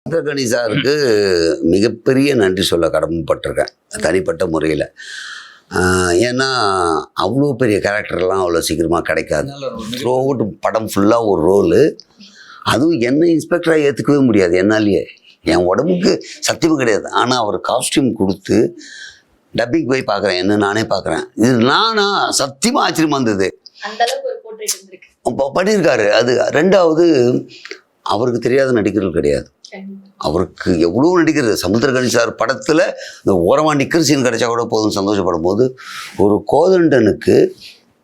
சமுத்திரக்கனி சாருக்கு மிகப்பெரிய நன்றி சொல்ல கடமைப்பட்டிருக்கேன் தனிப்பட்ட முறையில். ஏன்னா அவ்வளோ பெரிய கேரக்டர்லாம் அவ்வளோ சீக்கிரமாக கிடைக்காது. த்ரூ அவுட் படம் ஃபுல்லாக ஒரு ரோலு, அதுவும் என்ன இன்ஸ்பெக்டராக ஏற்றுக்கவே முடியாது என்னாலேயே. என் உடம்புக்கு சத்தியமும் கிடையாது. ஆனால் அவர் காஸ்டியூம் கொடுத்து டப்பிங் போய் பார்க்குறேன், என்ன நானே பார்க்குறேன். இது நானா சத்தியமாக ஆச்சரியமாக இருந்தது. பண்ணியிருக்காரு. அது ரெண்டாவது, அவருக்கு தெரியாத நடிகர்கள் கிடையாது. அவருக்கு எவ்வளோ நடிக்கிறது. சமுத்திரக்கனி சார் படத்தில் இந்த ஓரமாக நிற்கிற சீன் கிடைச்சா கூட போதும் சந்தோஷப்படும் போது, ஒரு கோதண்டனுக்கு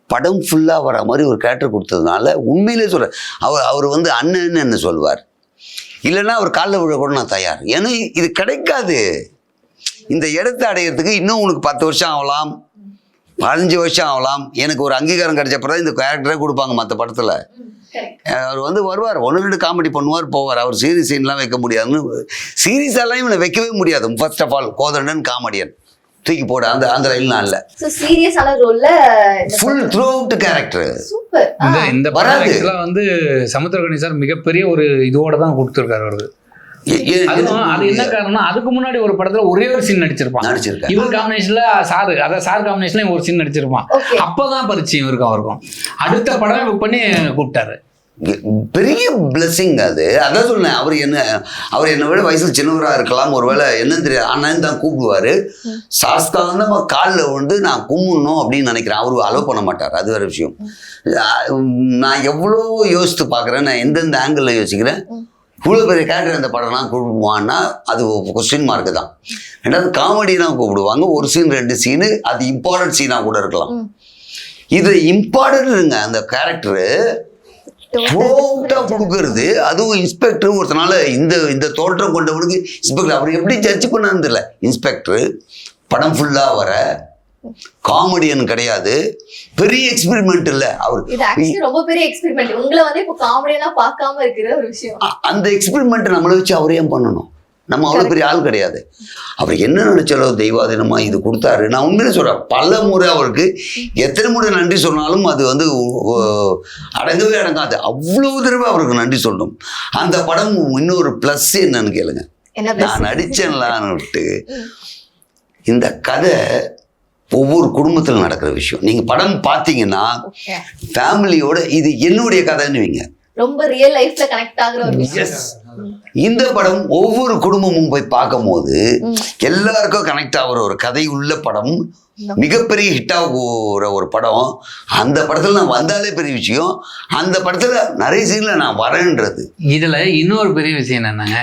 படம் ஃபுல்லாக வர மாதிரி ஒரு கேரக்டர் கொடுத்ததுனால உண்மையிலே சொல்கிறேன், அவர் வந்து அண்ணன்னு என்ன சொல்லுவார், இல்லைன்னா அவர் காலில் விழ கூட நான் தயார். ஏன்னா இது கிடைக்காது. இந்த இடத்தை அடையிறதுக்கு இன்னும் உனக்கு 10 வருஷம் ஆகலாம், 15 வருஷம் ஆகலாம். எனக்கு ஒரு அங்கீகாரம் கிடைச்சப்பறம் இந்த கேரக்டரே கொடுப்பாங்க மற்ற படத்தில். அவர் வந்து வருவார், 1-2 காமெடி பண்ணுவார், போவார். அவர் சீரியஸ் சீன்லாம் வைக்க முடியாதுன்னு, சீரியஸெல்லாம் இவனை வைக்கவே முடியாது. First of all Kothandan comedian தூக்கி போட அந்த அந்த லைன்லாம் இல்லை. ஃபுல் த்ரூ அவுட் கேரக்டர் இந்த வராது. வந்து சமுத்திரக்கனி சார் மிகப்பெரிய ஒரு இதோட தான் கொடுத்துருக்காரு அவருக்கு. அது என்ன காரணம்னா, அதுக்கு முன்னாடி ஒரு படத்துல ஒரே ஒரு சீன் நடிச்சிருப்பான். இவர் காம்பினேஷன்ல சார் காம்பினேஷன்ல ஒரு சீன் நடிச்சிருப்பான். அப்பதான் பரிச்சயம் இவருக்கு அவருக்கும். அடுத்த படம் புக் பண்ணி கூப்பிட்டாரு. பெரிய பிளெஸிங் அது. அதான் சொன்னேன், அவர் என்னை விட வயசுல சின்னவராக இருக்கலாம், ஒருவேளை என்னன்னு தெரியாது, ஆனால் தான் கூப்பிடுவாரு. சாஸ்தாங்க காலில் வந்து நான் கும்பிடணும் அப்படின்னு நினைக்கிறேன். அவரு அலோவ் பண்ண மாட்டார், அது வேற விஷயம். நான் எவ்வளோ யோசித்து பார்க்குறேன், நான் எந்தெந்த ஆங்கிளில் யோசிக்கிறேன். இவ்வளோ பெரிய கேரக்டர் அந்த படம்லாம் கூப்பிடுவான்னா அது கொஸ்டின் மார்க்கு தான். ரெண்டாவது காமெடியெலாம் கூப்பிடுவாங்க, ஒரு சீன் 2 சீனு, அது இம்பார்ட்டன்ட் சீனாக கூட இருக்கலாம். இது இம்பார்ட்டன்ட்ங்க அந்த கேரக்டரு கொடுக்கறது. அதுவும் இன்ஸ்பெக்டர் ஒருத்தனால இந்த தோற்றம் கொண்டவனுக்கு இன்ஸ்பெக்டர் அவர் எப்படி ஜட்ஜ் பண்ணான்னு தெரியல. இன்ஸ்பெக்டர் படம் ஃபுல்லாக வர காமெடியன் கிடையாது, பெரிய எக்ஸ்பெரிமெண்ட் இல்ல அவர். ரொம்ப பெரிய எக்ஸ்பெரிமெண்ட். உங்களை வந்து இப்போ காமெடியனா பார்க்காம இருக்கிற ஒரு விஷயம். அந்த எக்ஸ்பெரிமெண்ட் நம்மளை வச்சு அவரே பண்ணணும். நம்ம அவ்வளோ பெரிய ஆள் கிடையாது. அவர் என்ன நினைச்சாலோ தெய்வாதீனமா இது கொடுத்தாரு. நான் உண்மையிலே சொல்றேன், பல முறை அவருக்கு எத்தனை முறை நன்றி சொன்னாலும் அது வந்து அடங்கவே அடங்காது. அவ்வளவு தடவை அவருக்கு நன்றி சொல்லணும். அந்த படம் இன்னொரு பிளஸ் என்னன்னு கேளுங்க. நான் நடிச்சேன்லான்னு விட்டு இந்த கதை ஒவ்வொரு குடும்பத்தில் நடக்கிற விஷயம். நீங்க படம் பார்த்தீங்கன்னா ஃபேமிலியோட இது என்னுடைய கதைன்னு வைங்க, ரொம்ப ரியல் லைஃப்ல கனெக்ட் ஆகுற ஒரு விஷயம். இந்த படம் ஒவ்வொரு குடும்பமும் போய் பார்க்கும் போது எல்லாருக்கும் கனெக்ட் ஆகுற ஒரு கதை உள்ள படம், மிகப்பெரிய ஹிட் ஆகுற ஒரு படம். அந்த படத்துல நான் வந்தாலே பெரிய விஷயம். அந்த படத்துல நிறைய சீன்ல நான் வரேன்றது. இதுல இன்னொரு பெரிய விஷயம் என்னன்னாங்க,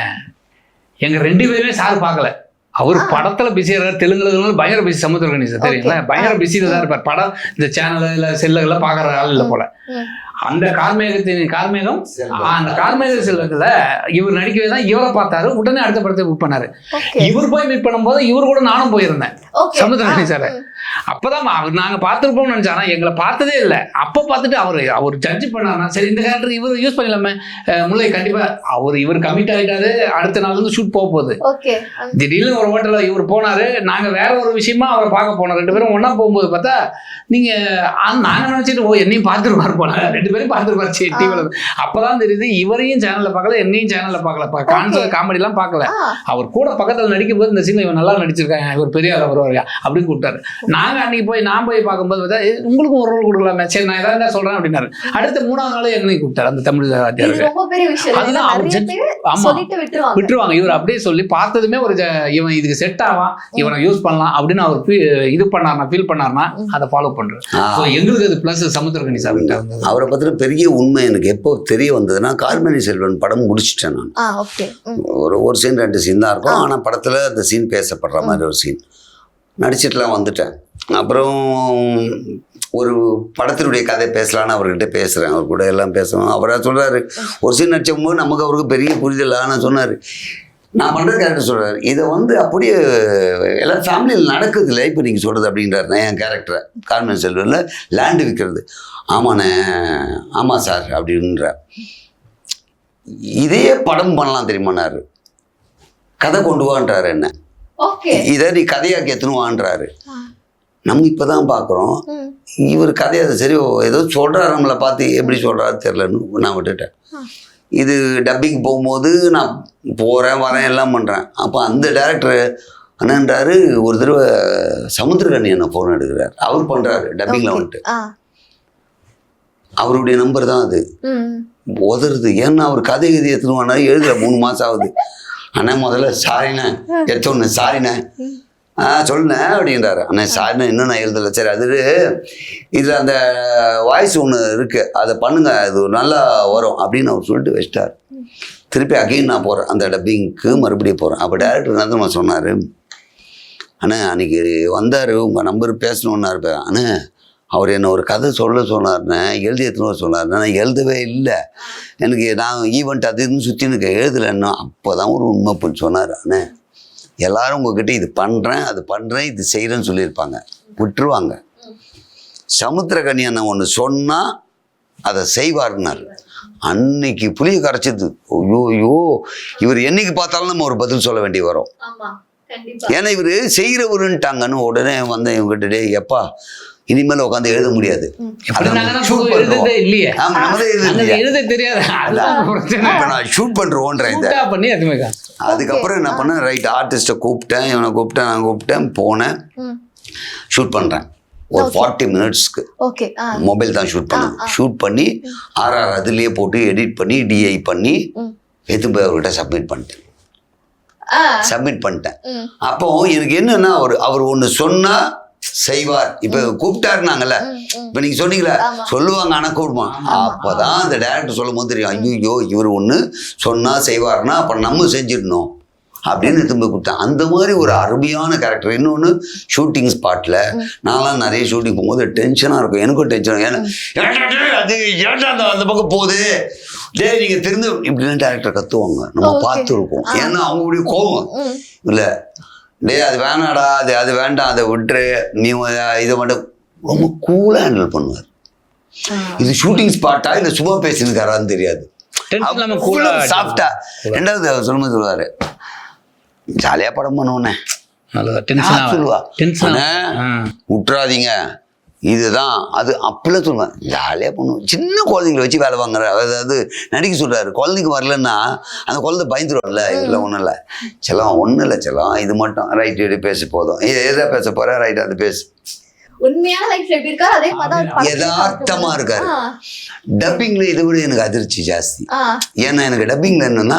எங்க 2 பேருமே சார் பார்க்கல. அவர் படத்துல பிஸியா இருக்காரு. தெலுங்குல பயங்கர பிஸி. சமுத்திரக்கனி சார் தெரியுங்களா, பயங்கர பிஸியில தான் இருப்பார். படம் இந்த சேனல் இல்ல செல்லுகள்லாம் பாக்குற ஆள் இல்லை போல. அந்த கார்மேகம் அந்த கார்மேக செல்வத்துல இவர் நடிக்கவே தான் இவரை பார்த்தாரு. உடனே அடுத்த படத்தை புக் பண்ணாரு. இவர் போய் மீட் பண்ணும் போது இவர் கூட நானும் போயிருந்தேன் சமுத்திரக்கனி சார். அப்பதான் நாங்க பார்த்துருப்போம்னு நினைச்சா, ஆனா எங்களை பார்த்ததே இல்லை. அப்போ பார்த்துட்டு அவர் ஜட்ஜ் பண்ணாருன்னா, சரி இந்த கேரக்டர் இவர் யூஸ் பண்ணிடலாமே, முல்லை கண்டிப்பா இவர் கமிட் ஆகிட்டாரு. அடுத்த நாள் வந்து ஷூட் போகுது. திடீர்னு ஒரு ஹோட்டல்ல இவர் போனாரு, நாங்க வேற ஒரு விஷயமா அவரை பார்க்க போனோம். 2 பேரும் ஒன்னா போகும்போது பார்த்தா நீங்க நாங்க நினைச்சிட்டு என்னையும் பார்த்துருப்பாரு போல, 2 பேரும் பார்த்துருப்பாரு டிவில. அப்பதான் தெரியுது இவரையும் சேனல்ல பார்க்கல, என்னையும் சேனல்ல பார்க்கல, காமெடி எல்லாம் பார்க்கல. அவர் கூட பக்கத்துல நடிக்கும் போது இந்த சீன்ல இவன் நல்லா நடிச்சிருக்காங்க, இவர் பெரிய ஆளா வருவாங்க அப்படின்னு கூப்பிட்டாரு. நாங்க அன்னைக்கு நான் போய் பார்க்கும்போது பார்த்தா உங்களுக்கும் ஒரு ரோல் கொடுக்கலாமே, சரி நான் ஏதாவது சொல்றேன் அப்படின்னாரு. அடுத்த 3ஆவது நாள் எங்களையும் கூப்பிட்டாரு அந்த தமிழ் வாத்தியாருக்கு. விட்டுருவாங்க. இவர் அப்படியே சொல்லி பார்த்ததுமே ஒரு இவன் இதுக்கு செட் ஆவான், இவனை யூஸ் பண்ணலாம் அப்படின்னு அவர் இது பண்ணார்னா, ஃபீல் பண்ணார்னா அதை ஃபாலோ பண்றேன். எங்களுக்கு அது பிளஸ் சமுத்திரக்கனி சார். அவரை பத்தின பெரிய உண்மை எனக்கு எப்போ தெரிய வந்ததுன்னா, கார்மேனி செல்வன் படம் முடிச்சிட்டேன் நான். ஒரு சீன் 2 சீன் தான் இருக்கும். ஆனா படத்துல அந்த சீன் பேசப்படுற மாதிரி ஒரு சீன் நடிச்சிட்டுலாம் வந்துட்டேன். அப்புறம் ஒரு படத்தினுடைய கதை பேசலான்னு அவர்கிட்ட பேசுகிறேன். அவர் கூட எல்லாம் பேசணும். அவராக சொல்கிறாரு, ஒரு சீன் நடிச்சும் போது நமக்கு அவருக்கு பெரிய புரிதல். ஆனால் சொன்னார், நான் பண்ணுற கேரக்டர் சொல்கிறார், இதை வந்து அப்படியே எல்லாம் ஃபேமிலியில் நடக்குது இல்லை இப்போ நீங்கள் சொல்கிறது அப்படின்றாரு. நான் என் கேரக்டரை கார்மேனி செல்வனில் லேண்டு விற்கிறது. ஆமாண்ணே, ஆமாம் சார் அப்படின்ற. இதையே படம் பண்ணலாம் தெரியுமானாரு, கதை கொண்டு வான்றாரு. என்ன இதை நீ கதையாக்கி எத்தனுவான்றாரு. நம்ம இப்போதான் பார்க்குறோம். இவர் கதையை அதை சரி ஏதோ சொல்கிறார், நம்மளை பார்த்து எப்படி சொல்கிறாரு தெரிலன்னு நான் விட்டுட்டேன். இது டப்பிங் போகும்போது நான் போகிறேன் வரேன் எல்லாம் பண்ணுறேன். அப்போ அந்த டேரக்டர் என்னன்றாரு, ஒரு தடவை சமுத்திரகனி என்ன ஃபோன் எடுக்கிறார். அவர் பண்ணுறாரு டப்பிங்கில் வந்துட்டு. அவருடைய நம்பர் தான் அது. உதறது. ஏன்னா அவர் கதை எடுத்துருவானா எழுதல 3 மாதம் ஆகுது. அண்ணா முதல்ல சாரிண்ணே எடுத்தோன்னு சாரிண்ணே சொல்லுண்ணே அப்படின்றாரு. அண்ணா சாரிண்ணே இன்னும் நான் எழுதலை. சரி அது இதில் அந்த வாய்ஸ் ஒன்று இருக்குது, அதை பண்ணுங்க, அது நல்லா வரும் அப்படின்னு அவர் சொல்லிட்டு வச்சிட்டார். திருப்பி அகைன் நான் போகிறேன் அந்த டப்பிங்க்கு, மறுபடியும் போகிறேன். அப்போ டேரக்டர் என்ன நம்ம சொன்னார், அண்ணா அன்றைக்கி வந்தார் உங்கள் நம்பர் பேசணுன்னா இருப்பேன். அண்ணா அவர் என்ன ஒரு கதை சொல்ல சொன்னார்ண்ணே, எழுதி எடுத்துன்னு சொன்னார்ண்ணே. நான் எழுதவே இல்லை, எனக்கு நான் ஈவெண்ட் அது இதுன்னு சுற்றின்னு எழுதலைன்னா. அப்போ தான் ஒரு உண்மை போய் சொன்னார். அண்ணே எல்லாரும் உங்ககிட்ட இது பண்ணுறேன் அது பண்ணுறேன் இது செய்கிறேன்னு சொல்லியிருப்பாங்க, விட்டுருவாங்க. சமுத்திரகனி அண்ணன் ஒன்று சொன்னால் அதை செய்வார்னார். அன்னைக்கு புளியை கரைச்சது. ஐயோ ஐயோ, இவர் என்னைக்கு பார்த்தாலும் நம்ம ஒரு பதில் சொல்ல வேண்டி வரும். ஏன்னா இவர் செய்கிறவருன்ட்டாங்கன்னு உடனே வந்து இவங்ககிட்ட எப்பா இனிமேல் உட்காந்து எழுத முடியாது, ஷூட் பண்றோன்றேன். அதுக்கப்புறம் என்ன பண்ணேன், ரைட் ஆர்டிஸ்ட்டை கூப்பிட்டேன், இவனை கூப்பிட்டேன், நான் கூப்பிட்டேன், போனேன், ஷூட் பண்றேன். ஒரு 40 மினிட்ஸ்க்கு மொபைல் தான் ஷூட் பண்ணேன். ஷூட் பண்ணி ஆர்ஆர் அதுலேயே போட்டு எடிட் பண்ணி டிஐ பண்ணி எடுத்து போய் அவர்கிட்ட சப்மிட் பண்ணிட்டேன். அப்போ எனக்கு என்னன்னா, அவர் ஒன்று சொன்னா செய்வார். இப்ப கூப்பிட்டாருனாங்கல்ல, இப்ப நீங்க சொன்னீங்களா சொல்லுவாங்க ஆனா கூடுமா, அப்பதான் அந்த டைரக்டர் சொல்லும் போது தெரியும், ஐயோ இவர் ஒண்ணு சொன்னா செய்வார்னா அப்ப நம்ம செஞ்சிடணும் அப்படின்னு திரும்ப கூப்பிட்டேன். அந்த மாதிரி ஒரு அருமையான கேரக்டர். இன்னொன்று ஷூட்டிங் ஸ்பாட்டில் நான்லாம் நிறைய ஷூட்டிங் போகும்போது டென்ஷனாக இருக்கும், எனக்கும் டென்ஷன். ஏன்னா அது ஏன்டா அந்த பக்கம் போகுது டே நீங்கள் தெரிந்து இப்படின்னு டேரக்டர் கத்துவாங்க, நம்ம பார்த்துருக்கோம். ஏன்னா அவங்களுடைய கோபம் இல்லை, டே அது வேணாடா, அது வேண்டாம், அதை விட்டுரு, நீ இதை மட்டும் ரொம்ப கூலாக ஹேண்டில் பண்ணுவார். இது ஷூட்டிங் ஸ்பாட்டா இல்லை சும்மா பேசினுக்காரான்னு தெரியாது, சாஃப்டா. ரெண்டாவது அவர் சொல்லும்போது சொல்லுவார், ஜாலியாக படம் பண்ணுவோன்னே சொல்லுவா, விட்டுறாதீங்க இதுதான் அது அப்படிலாம் சொல்லுவேன், ஜாலியாக பண்ணுவோம். சின்ன குழந்தைங்களை வச்சு வேலை வாங்குற, அதாவது நடிக்க சொல்கிறாரு. குழந்தைங்க வரலன்னா அந்த குழந்தை பயந்துருவான்ல, இதெல்லாம் ஒன்றும் இல்லை செல்லம், ஒன்றும் இல்லை செல்லம், இது மட்டும் ரைட் இது பேச போதும், எதா பேச போகிற ரைட் அது பேசு. உண்மையான லைஃப்ல எப்படி இருக்காரு அதே மாதிரி யதார்த்தமா இருக்காரு. டப்பிங்ல இதை விட எனக்கு அதிர்ச்சி ஜாஸ்தி. ஏன்னா எனக்கு டப்பிங்ல என்னன்னா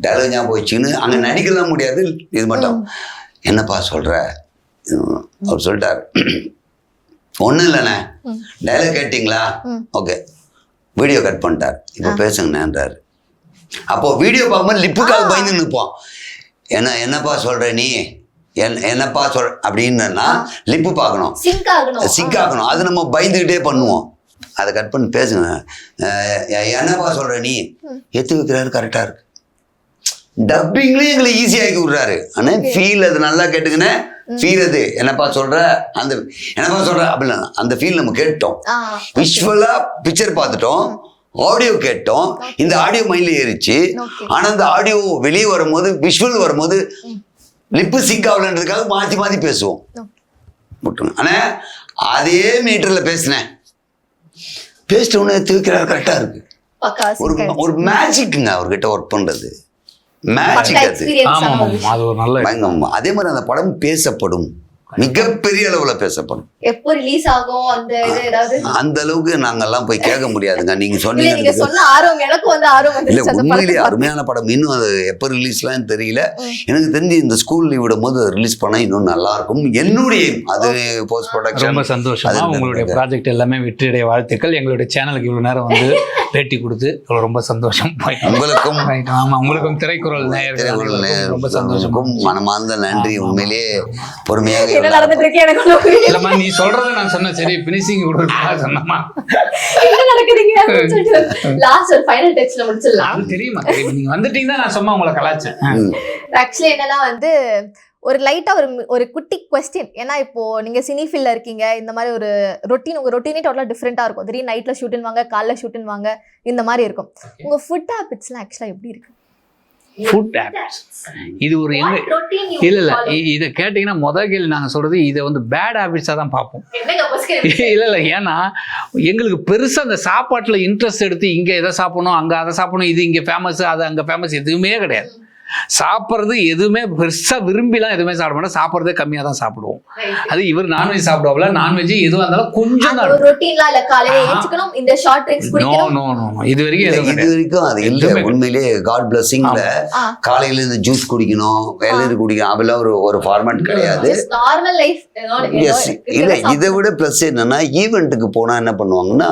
டைலாக் ஞாபகம் போயிடுச்சுன்னு அங்க நடிக்கலாம் முடியாது. இது மட்டும் என்னப்பா சொல்ற, அவர் சொல்லிட்டாரு, ஒன்றும் இல்லைண்ணே டைலாக் கேட்டிங்களா, ஓகே வீடியோ கட் பண்ணிட்டார், இப்போ பேசுங்கண்ணேன்றாரு. அப்போ வீடியோ பார்க்கும்போது லிப்புக்காக பயந்து நிற்போம். என்னப்பா சொல்ற நீ, என்னப்பா சொல் அப்படின்னா லிப்பு பார்க்கணும், சிங்க் ஆகணும், அது நம்ம பயந்துக்கிட்டே பண்ணுவோம். அதை கட் பண்ணி பேசுங்க, என்னப்பா சொல்ற நீ எத்து வைக்கிறாரு, கரெக்டாக இருக்கு. டப்பிங்லேயும் எங்களை ஈஸியாக்கி விடுறாரு. ஆனால் ஃபீல் அது நல்லா கேட்டுக்கினே ஃபீல், அது என்னப்பா சொல்ற, அந்த என்னப்பா சொல்ற அப்படின்னா அந்த ஃபீல் நம்ம கேட்டோம், விஷுவலா பிக்சர் பார்த்துட்டோம், ஆடியோ கேட்டோம், இந்த ஆடியோ மைண்ட்ல ஏறிச்சு. ஆனால் அந்த ஆடியோ வெளியே வரும்போது விஷுவல் வரும்போது லிப்பு சிங்க் ஆகலன்றதுக்காக மாற்றி மாற்றி பேசுவோம். ஆனால் அதே மீட்டரில் பேசினேன், பேசிட்ட உடனே தூக்கிறார், கரெக்டாக இருக்கு. ஒரு மேஜிக்குங்க அவர்கிட்ட ஒர்க் பண்ணுறது, மேஜிக் அது. அதே மாதிரி அந்த படம் பேசப்படும், மிகப்பெரிய அளவுல பேசப்படும். எப்போ ரிலீஸ் ஆகும் அந்த இது ஏதாவது அந்த அளவுக்கு நாங்கெல்லாம் போய் கேட்க முடியாதுங்க. நீங்க சொன்னீங்க இல்ல, உண்மையிலேயே அருமையான படம். இன்னும் அது எப்போ ரிலீஸ்லாம் தெரியல. எனக்கு தெரிஞ்சு இந்த ஸ்கூல் லீவ் விடும் போது ரிலீஸ் பண்ணா இன்னும் நல்லா இருக்கும். என்னுடைய அது போஸ்ட் ப்ரொடக்ஷன். ரொம்ப சந்தோஷமா உங்களுடைய ப்ராஜெக்ட் எல்லாமே வெற்றியடைய வாழ்த்துக்கள். எங்களுடைய சேனலுக்கு இவ்வளவு நேரம் வந்து பேட்டி கொடுத்து ரொம்ப சந்தோஷம். உங்களுக்கும் உங்களுக்கும் திரைக்குறள் நேயர்கள் ரொம்ப சந்தோஷம், மனமார்ந்த நன்றி. உண்மையிலேயே பொறுமையாக இல்லம்மா நீ சொல்றத நான் சொன்னேன், சரி பினிஷிங் சொன்னமா லாஸ்ட் ஒரு ஃபைனல் டச்ல முடிச்சிடலாம். அது தெரியுமா, நீங்க வந்துட்டீங்கன்னா நான் சும்மா உங்களை கலாச்சேன். ஆக்சுவலி என்னன்னா வந்து ஒரு லைட்டா ஒரு குட்டி கொஸ்டின். ஏன்னா இப்போ நீங்க சினி ஃபீல்ட்ல இருக்கீங்க, இந்த மாதிரி ஒரு உங்க ரொட்டீனே டோட்டலா டிஃப்ரெண்டா இருக்கும். திடீர்னு நைட்ல ஷூட்டிங் வாங்க, காலைல ஷூட்டிங் வாங்க, இந்த மாதிரி இருக்கும். உங்க ஃபுட் ஹேபிட்ஸ்லாம் ஆக்சுவலா எப்படி இருக்கு? ஃபுட் ஹேபிட்ஸ் இது ஒரு இல்ல இதை கேட்டீங்கன்னா முதல் கேள்வி நாங்க சொல்றது இதை வந்து பேட் ஹேபிட்ஸா தான் பார்ப்போம். இல்ல ஏன்னா எங்களுக்கு பெருசா அந்த சாப்பாட்டுல இன்ட்ரெஸ்ட் எடுத்து இங்க எதை சாப்பிடணும், அங்க அதை சாப்பிடணும், இது இங்க ஃபேமஸ், அது அங்க ஃபேமஸ் எதுவுமே கிடையாது. சாப்பிட்றது எதுவுமே பெருசா விரும்பிலாம் எதுவுமே சாப்பிட மாட்டோம், சாப்பிட்றதே கம்மியா தான் சாப்பிடுவோம். அது இவர் நான்வெஜ் சாப்பிடுவாப்ல, நான்வெஜ் எதுவாக இருந்தாலும் கொஞ்சம் தான். ரொட்டீன்லாம் இல்ல, காலையில ஏஞ்சிக்கணும் இந்த ஷார்ட் ட்ரிங்க்ஸ் நோ குடிக்கணும். நோ நோ இது வரைக்கும் எதுவும் இது கிடையாது. வரைக்கும் அது இல்லை. உண்மையிலே காட் பிளஸிங்ல காலையில இந்த ஜூஸ் குடிக்கணும், வெள்ளரி குடிக்கணும், அதெல்லாம் ஒரு ஃபார்மேட் கிடையாது. Normal life. எஸ், இல்லை இதை விட ப்ளஸ் என்னன்னா ஈவெண்ட்டுக்கு போனா என்ன பண்ணுவாங்கன்னா,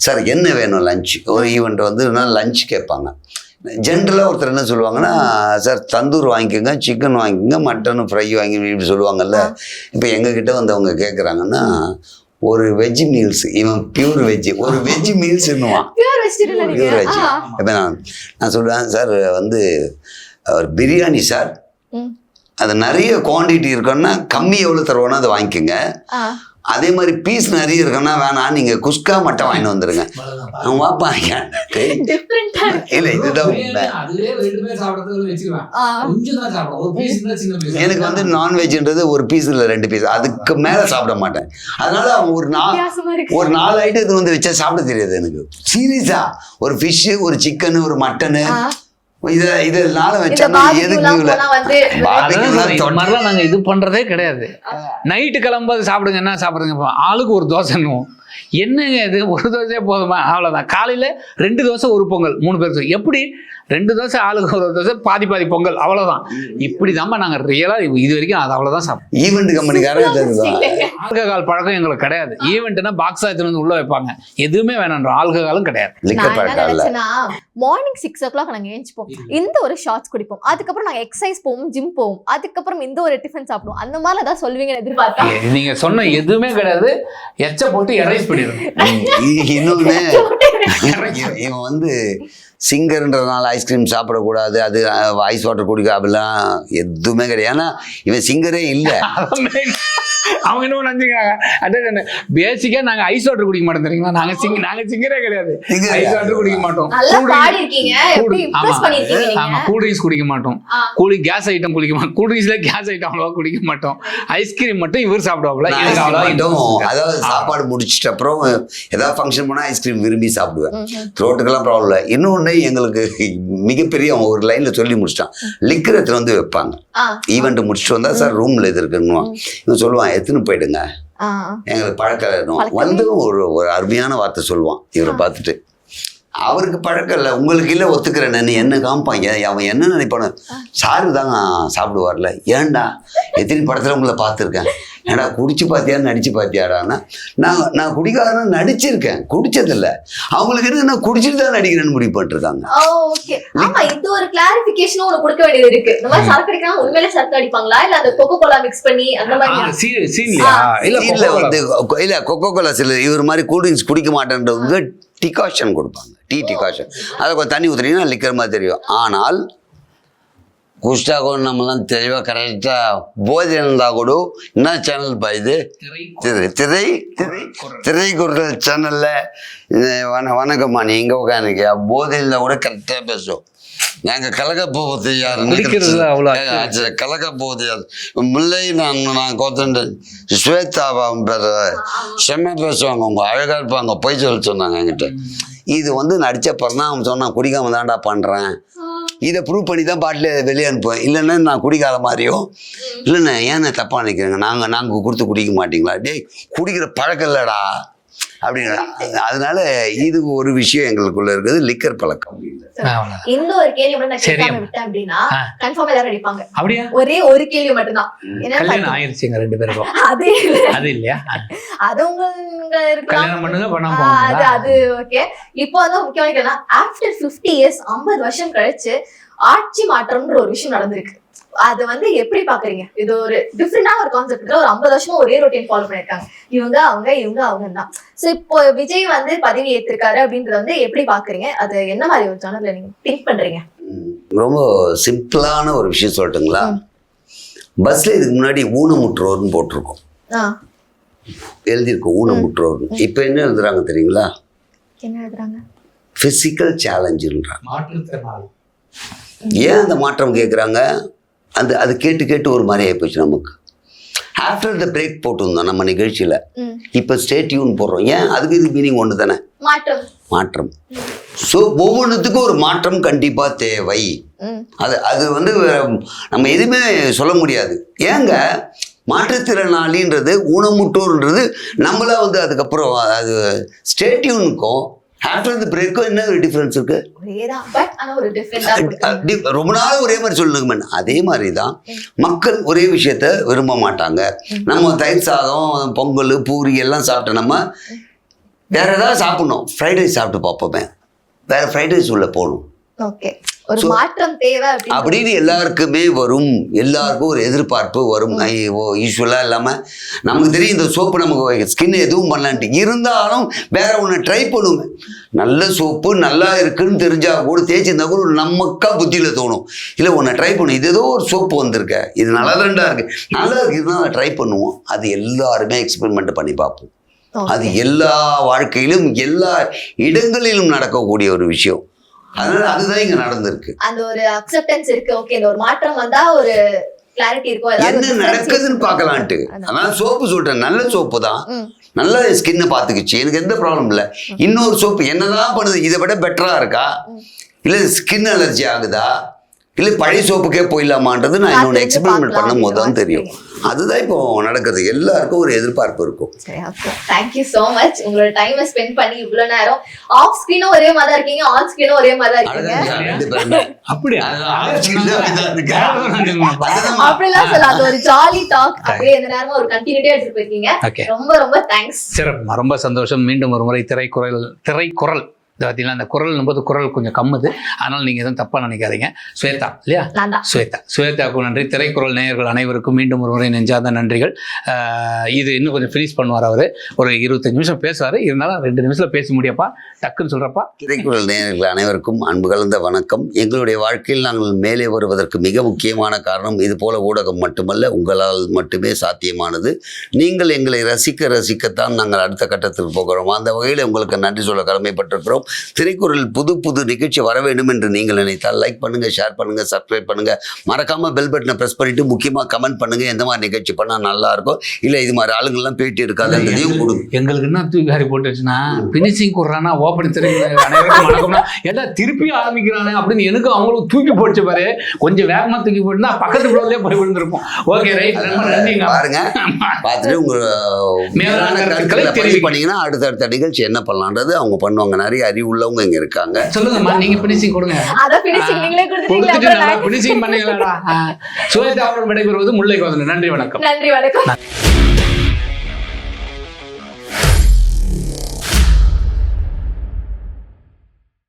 சார் என்ன வேணும் லஞ்ச், ஒரு ஈவெண்ட் வந்து லஞ்ச் கேட்பாங்க. ஜென்ரலாக ஒருத்தர் என்ன சொல்லுவாங்கன்னா, சார் தந்தூர் வாங்கிக்கோங்க, சிக்கன் வாங்கிக்கோங்க, மட்டன் ஃப்ரை வாங்கி இப்படி சொல்லுவாங்கல்ல. இப்போ எங்ககிட்ட வந்து அவங்க கேட்குறாங்கன்னா, ஒரு வெஜ் மீல்ஸ், இவன் பியூர் வெஜ், ஒரு வெஜ் மீல்ஸ் இன்னுவான், பியூர் வெஜ். இப்போ நான் சொல்லுவேன், சார் வந்து ஒரு பிரியாணி சார், அது நிறைய குவான்டிட்டி இருக்குன்னா கம்மி எவ்வளோ தருவோன்னா அதை வாங்கிக்கோங்க. அதே மாதிரி பீஸ் நிறைய இருக்குன்னா வேணாம், நீங்க குஸ்கா மட்டும் வாங்கிட்டு வந்துருங்க. அவங்க வாப்பாங்க. இல்லை இதுதான் உண்மை. எனக்கு வந்து நான்வெஜ்ன்றது ஒரு பீஸ் இல்லை 2 பீஸ், அதுக்கு மேல சாப்பிட மாட்டேன். அதனால அவங்க ஒரு 4 ஐட்டம் வந்து வச்சா சாப்பிட தெரியாது எனக்கு. சீரியஸா ஒரு ஃபிஷ், ஒரு சிக்கன், ஒரு மட்டனு, இதனால வச்சா நாங்க இது பண்றதே கிடையாது. நைட்டு கிளம்பும்போது சாப்பிடுங்க, என்ன சாப்பிடுங்க, ஆளுக்கு ஒரு தோசைன்னுவோம். என்னங்க இது, ஒரு தோசையே போதுமா, அவ்வளவுதான். காலையில 2 தோசை 1 பொங்கல் 3 பேருக்கு. எப்படி 2 தோசை ஆளுக்கு ஒரு தோசை, பாதி பொங்கல், அவ்வளவுதான். இப்படிதாம்மா நாங்க ரியலா இது வரைக்கும் அது அவ்வளவுதான் சாப்பிடுவோம். ஈவெண்ட் கம்பெனிக்காரங்க ஆல்கஹால் பழக்கம் எங்களுக்கு கிடையாது. ஈவெண்ட்னா பாக்ஸ் எடுத்து வந்து உள்ள வைப்பாங்க, எதுவுமே வேணாம், ஆல்கஹாலும் கிடையாது. மார்னிங் 6 o'clock நாங்க ஏஞ்சிப்போம், இந்த ஒரு ஷார்ட்ஸ் குடிப்போம், அதுக்கப்புறம் நாங்க எக்ஸசைஸ் போவோம், ஜிம் போவோம், அதுக்கப்புறம் இந்த ஒரு டிஃபன் சாப்பிடுவோம். அந்த மாதிரி ஏதாவது சொல்லுவீங்க எதிர்பார்த்தா? நீங்க சொன்ன எதுவுமே கிடையாது. எச்ச போட்டு எரைஸ் பண்ணிடுங்க. இன்னொன்னு, இவன் வந்து சிங்கர்ன்றதுனால ஐஸ்கிரீம் சாப்பிடக்கூடாது, அது ஐஸ் வாட்டர் குடிக்க, அப்படிலாம் எதுவுமே கிடையாது. ஏன்னா இவன் சிங்கரே இல்லை. அவங்க என்ன நினைச்சுக்கிறாங்க, அதான் பேசிக்கா நாங்க ஐஸ் வாட்டர் குடிக்க மாட்டோம் தெரியுங்களா. நாங்க சிங்கரே கிடையாது, ஐஸ் வாட்டர் குடிக்க மாட்டோம். ஆமா, கூல் ட்ரிங்க்ஸ் குடிக்க மாட்டோம், கேஸ் ஐட்டம் குடிக்க மாட்டோம், கூல் ட்ரிங்க்ஸ்ல கேஸ் ஐட்டம் அவ்வளவா குடிக்க மாட்டோம். ஐஸ்கிரீம் மட்டும் இவர் சாப்பிடுவாப்ல. அதாவது சாப்பாடு முடிச்சிட்ட அப்புறம் ஏதாவது ஃபங்க்ஷன் போனா ஐஸ்கிரீம் விரும்பி சாப்பிடுவேன், த்ரோட்டுக்கெல்லாம் ப்ராப்ளம் இல்லை. இன்னொன்னு எங்களுக்கு மிகப்பெரிய ஒரு லைன்ல சொல்லி முடிச்சிட்டான், லிக்கர் எடுத்துட்டு வந்து வைப்பாங்க. ஈவெண்ட் முடிச்சுட்டு வந்தா சார் ரூம்ல இது இருக்குன்னு இவன் சொல்லுவான், எத்தனை போயிடுங்க, எங்களுக்கு பழக்கம் வந்து ஒரு அருமையான வார்த்தை சொல்லுவான். இவரை பார்த்துட்டு, அவருக்கு பழக்கம் இல்லை, உங்களுக்கு இல்லை, ஒத்துக்கிறேன்னு என்ன காமிப்பாங்க. அவன் என்ன நினைப்பானு, சாரு தாங்க சாப்பிடுவார்ல, ஏன்டா எத்தனை படத்துல உங்களை பார்த்துருக்கேன், ஏடா குடிச்சு பார்த்தியா நடிச்சு பார்த்தியாடான்னா, நான் குடிக்காரன் நடிச்சிருக்கேன், குடிச்சதில்லை. அவங்களுக்கு என்ன, நான் குடிச்சிட்டு தான் நடிக்கிறேன்னு முடிவு பண்ணிருக்காங்க. இந்த ஒரு கிளாரிபிகேஷனும் ஒன்று கொடுக்க வேண்டியது இருக்கு. இந்த மாதிரி சரக்கு அடிக்கலாம், உண்மையிலே சரக்கு அடிப்பாங்களா இல்ல அந்த கொக்கோ கோலா மிக்ஸ் பண்ணி அந்த மாதிரி? இல்ல வந்து இல்ல கொக்கோ கோலா சில இவர் மாதிரி கூல் ட்ரிங்க்ஸ் குடிக்க மாட்டேன்றவங்க டிகாஷன் கொடுப்பாங்க, டீ டிகாஷன். அதை கொஞ்சம் தண்ணி ஊற்றுனீங்கன்னா லிக்கர் மாதிரி தெரியும். ஆனால் குஷ்டாகும் நம்மலாம் தெளிவாக கரெக்டாக போதை இருந்தால் கூட என்ன சேனல் பா இது, திரைக்குறள் சேனலில் வணக்கம்மா, நீ இங்கே உட்காந்துக்கியா, போதை இருந்தால் கூட கரெக்டாக பேசுவோம். நாங்கள் கலக்க போவது யாருன்னு கலக்க போவது யார், முல்லை நான் கோத்தண்டு ஸ்வேதாபாவும் செம்ம பேசுவாங்க, அவங்க அழகாக இருப்பாங்க, போய் சொல்ல சொன்னாங்க என்கிட்ட. இது வந்து நடிச்சப்பறம் தான் அவன் சொன்னான், குடிக்காம தான்டா பண்ணுறேன், இதை ப்ரூவ் பண்ணி தான் பாட்டில் வெளியே அனுப்புவேன். இல்லைன்னா நான் குடிக்காத மாதிரியும், இல்லைண்ணே ஏன்னா தப்பாக நினைக்கிறேங்க, நாங்கள் கொடுத்து குடிக்க மாட்டீங்களா, டேய் குடிக்கிற பழக்கம் இல்லைடா அப்படின்னா. அதனால இது ஒரு விஷயம் எங்களுக்குள்ள இருக்குது, லிக்கர் பழக்கம். இந்த ஒரு கேள்வி விட்டேன் அப்படின்னா கன்ஃபார்ம் எல்லாரும் அடிப்பாங்க. அப்படியே ஒரே ஒரு கேள்வி மட்டும்தான், கல்யாணம் ஆயிருச்சுங்க 2 பேருக்கும். அது இல்லையா, அது உங்க கல்யாணம் பண்ணுங்க பண்ணாம அது ஓகே. இப்போ வந்து முக்கியமான கேள்வி, ஆஃப்டர் 50 years 50 வருஷம் கழிச்சு ஆட்சி மாற்றம்ன்ற ஒரு விஷயம் நடந்திருக்கு. அது வந்து எப்படி பாக்குறீங்க? இது ஒரு டிஃபரெண்டான ஒரு கான்செப்ட். ஒரு 50 வருஷமா ஒரே ரொட்டீன் ஃபாலோ பண்ணிருக்காங்க, இவங்க அவங்க தான். சோ இப்போ விஜய் வந்து பதவி ஏற்றிருக்காரு அப்படின்றத வந்து எப்படி பாக்குறீங்க? அது என்ன மாதிரி ஒரு சேனல்ல நீங்க திங்க் பண்றீங்க? ரொம்ப சிம்பிளான ஒரு விஷயம் சொல்லட்டுங்களா? பஸ்ல இதுக்கு முன்னாடி ஊனமுற்றோர்னு போட்டிருக்கோம், எழுதியிருக்கோம் ஊனமுற்றோர். இப்போ என்ன எழுதுறாங்க தெரியுங்களா? என்ன எழுதுறாங்க? பிசிக்கல் சேலஞ்சுன்றாங்க. ஏன் அந்த மாற்றம் கேட்குறாங்க? அது கேட்டு ஒரு மாதிரி ஆகிப்போச்சு நமக்கு. ஆஃப்டர் த பிரேக் போட்டிருந்தோம் நம்ம நிகழ்ச்சியில், இப்போ ஸ்டே டியூன் போடுறோம். ஏன்? அதுக்கு இது மீனிங் ஒன்று தானே, மாற்றம். ஸோ ஒவ்வொன்றுத்துக்கும் ஒரு மாற்றம் கண்டிப்பாக தேவை. ம். அது வந்து நம்ம எதுவுமே சொல்ல முடியாது. ஏங்க மாற்றுத்திறனாளின்றது ஊனமுற்றோர்ன்றது நம்மளா வந்து அதுக்கப்புறம் அது ஸ்டேட்யூனுக்கும் ஆஃப்டர் தி பிரேக்கும் என்ன ஒரு டிஃப்ரென்ஸ் இருக்கு? ஒரேதான், பட் ஆனா ஒரு டிஃபரெண்டா ரொம்ப நாள் ஒரே மாதிரி சொல்லுங்க மேம். அதே மாதிரி தான் மக்கள் ஒரே விஷயத்த விரும்ப மாட்டாங்க. நம்ம தயிர் சாதம், பொங்கல், பூரி எல்லாம் சாப்பிட்ட நம்ம வேற ஏதாவது சாப்பிடணும். ஃப்ரைட் ரைஸ் சாப்பிட்டு பார்ப்போமே, வேற ஃப்ரைட் ரைஸ் உள்ள போகணும். ஓகே, ஒரு மாற்றம் தேவை அப்படின்னு எல்லாருக்குமே வரும். எல்லாருக்கும் ஒரு எதிர்பார்ப்பு வரும். யூஸ்வலாக இல்லாமல் நமக்கு தெரியும் இந்த சோப்பு நமக்கு ஸ்கின் எதுவும் பண்ணலான்ட்டு, இருந்தாலும் வேற ஒன்று ட்ரை பண்ணுவேன். நல்ல சோப்பு நல்லா இருக்குன்னு தெரிஞ்சா கூட தேய்ச்சிருந்தா கூட நமக்கா புத்தியில் தோணும், இல்லை ஒன்று ட்ரை பண்ணும். இது ஏதோ ஒரு சோப்பு வந்திருக்க, இது நல்லா தான்டா இருக்கு, நல்லா இருக்குதுன்னா ட்ரை பண்ணுவோம். அது எல்லாருமே எக்ஸ்பெரிமெண்ட் பண்ணி பார்ப்போம். அது எல்லா வாழ்க்கையிலும் எல்லா இடங்களிலும் நடக்கக்கூடிய ஒரு விஷயம். அதனால அதுதான் இங்க நடந்திருக்கு. அந்த ஒரு அக்செப்டன்ஸ் இருக்கு. ஓகே, இந்த ஒரு மாற்றம் வந்தா ஒரு கிளாரிட்டி இருக்கும், என்ன நடக்குதுன்னு பார்க்கலான்ட்டு. அதனால சோப்பு சொல்றேன், நல்ல சோப்பு தான், நல்ல ஸ்கின்னை பார்த்துக்குச்சு, எனக்கு எந்த ப்ராப்ளம் இல்லை. இன்னொரு சோப்பு என்னதான் பண்ணுது, இதை விட பெட்டரா இருக்கா, இல்லை ஸ்கின் அலர்ஜி ஆகுதா, இல்லை பழைய சோப்புக்கே போயிடலாமான்றது நான் இன்னொன்று எக்ஸ்பெரிமெண்ட் பண்ணும் போது தான் தெரியும். அதுதான் இப்போ நடக்கிறது. எல்லாருக்கும் ஒரு எதிர்பார்ப்பு இருக்கும். Thank you so much. உங்களோட டைமை ஸ்பெண்ட் பண்ணி இவ்வளவு நேரம் ஆஃப் ஸ்கிரீனும் ஒரே மாதிரி தான் இருக்கீங்க, ஆன் ஸ்கிரீனும் ஒரே மாதிரி தான் இருக்கீங்க. அப்படிலாம் சொல்ல, அது ஒரு ஜாலி டாக். அப்படியே எந்த நேரமும் ஒரு கண்டினியூட்டியா எடுத்துட்டு போயிருக்கீங்க. ரொம்ப ரொம்ப தேங்க்ஸ். சிறப்பு, ரொம்ப சந்தோஷம். மீண்டும் ஒரு முறை திரைக்குறள் பார்த்தீங்கன்னா அந்த குரல் போது குரல் கொஞ்சம் கம்முது, அதனால் நீங்கள் எதுவும் தப்பாக நினைக்காதீங்க. ஸ்வேதா இல்லையா? ஸ்வேதாவுக்கு நன்றி. திரைக்குறள் நேயர்கள் அனைவருக்கும் மீண்டும் ஒரு முறை நெஞ்சாத நன்றிகள். இது இன்னும் கொஞ்சம் ஃபினிஷ் பண்ணுவார் அவர், ஒரு 25 நிமிஷம் பேசுவார், இருந்தாலும் 2 நிமிஷத்தில் பேச முடியப்பா, டக்குன்னு சொல்கிறப்பா. திரைக்குறள் நேயர்கள் அனைவருக்கும் அன்பு கலந்த வணக்கம். எங்களுடைய வாழ்க்கையில் நாங்கள் மேலே வருவதற்கு மிக முக்கியமான காரணம் இது போல ஊடகம் மட்டுமல்ல, உங்களால் மட்டுமே சாத்தியமானது. நீங்கள் எங்களை ரசிக்கத்தான் நாங்கள் அடுத்த கட்டத்துக்கு போகிறோம். அந்த வகையில் உங்களுக்கு நன்றி சொல்ல கடமைப்பட்டிருக்கிறோம். திரைக்குறள் புது நிகழ்ச்சி வர வேண்டும் என்று நீங்கள் நினைத்தால் லைக் பண்ணுங்க, ஷேர் பண்ணுங்க, சப்ஸ்கிரைப் பண்ணுங்க, மறக்காம பெல் பட்டனை பிரஸ் பண்ணிட்டு முக்கியமாக கமெண்ட் பண்ணுங்க. எந்த மாதிரி நிகழ்ச்சி பண்ணால் நல்லா இருக்கும், இல்லை இது மாதிரி ஆளுங்கள்லாம் பேட்டி எடுக்காததையும் கொடுங்க. எங்களுக்கு என்ன தூக்கி காரி போட்டுச்சுன்னா, பினிஷிங் கொடுறானா, ஓப்பனிங் அனைவருக்கும் எல்லாம் திருப்பி ஆரம்பிக்கிறானே அப்படின்னு எனக்கு அவங்களுக்கு தூக்கி போட்டு பாரு. கொஞ்சம் வேகமா தூக்கி போட்டுனா பக்கத்து பிள்ளையே போய் விழுந்திருப்போம். ஓகே, ரைட், பாருங்க, பார்த்துட்டு உங்க பண்ணீங்கன்னா அடுத்தடுத்த நிகழ்ச்சி என்ன பண்ணலான்றது அவங்க பண்ணுவாங்க. நிறைய உள்ளவங்க இங்க இருக்காங்க. சொல்லுங்கம்மா, நீங்க பினிஷிங் கொடுங்க. அத பினிஷிங் நீங்களே கொடுத்துட்டீங்க. நல்லா பினிஷிங் பண்ணீங்களா? சுவேதா அவர்கள் விடைபெறுவது முல்லை கோதன். நன்றி வணக்கம். நன்றி வணக்கம்.